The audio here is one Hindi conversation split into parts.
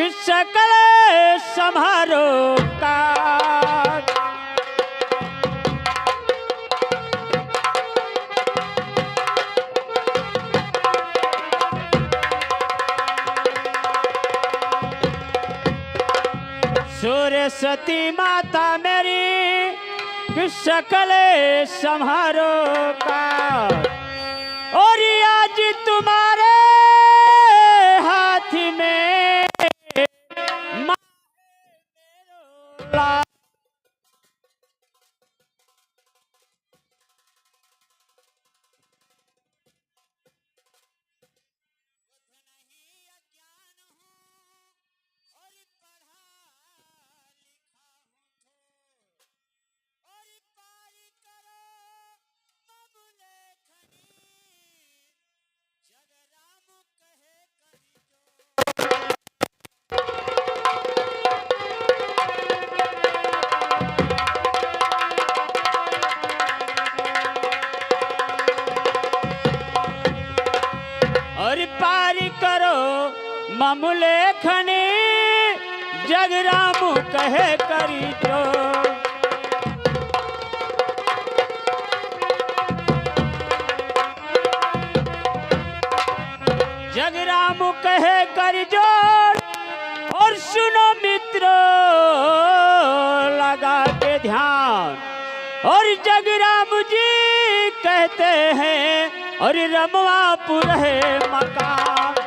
कि सकल समारो का सरस्वती माता मेरी कि सकल समारो का और आज तुम्हारे हाथ में और पारी करो ममुलेखनी जगरामु कहे करी जो जगरामु कहे करी जो और सुनो मित्रों लगा के ध्यान और जगरामु जी कहते हैं और रमवापुर है मकान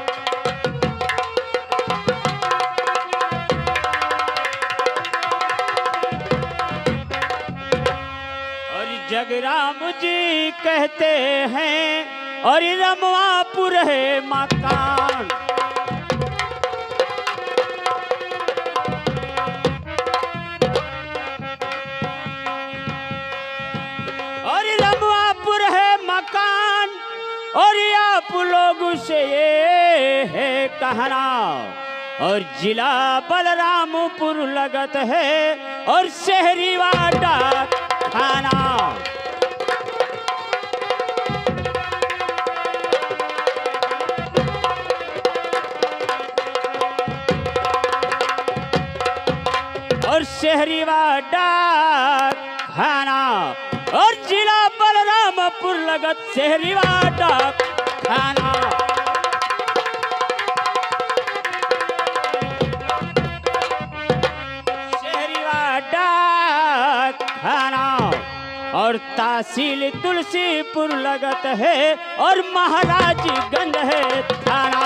और जगराम जी कहते हैं और रमवापुर है मकान और रमवापुर है मकान और आप लोगों से ये है कहना और जिला बलरामपुर लगत है और शहरी वाटा खाना और शहरी वाटा खाना और जिला बलरामपुर लगत शहरी वाटा खाना शहरी वाटा खाना और तहसील तुलसीपुर लगत है और महाराजगंज है थाना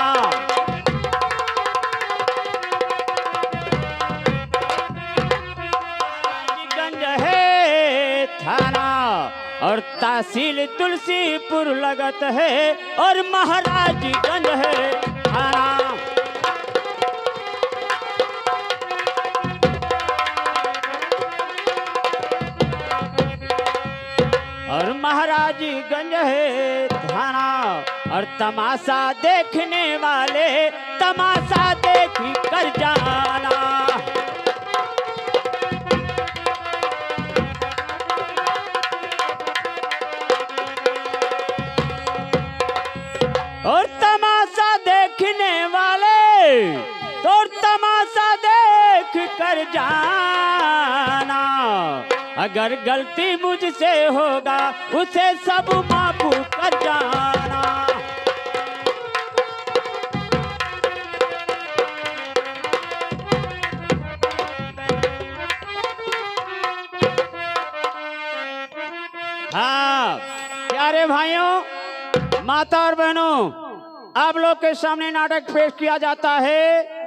और तहसील तुलसीपुर लगत है और महाराजगंज है थाना और महाराजगंज है थाना और तमाशा देखने वाले तमाशा देख कर जाना और तमाशा देखने वाले तो तमाशा देख कर जाना अगर गलती मुझसे होगा उसे सब माफ कर जाना हाँ प्यारे भाइयों माता और बहनों आप लोग के सामने नाटक पेश किया जाता है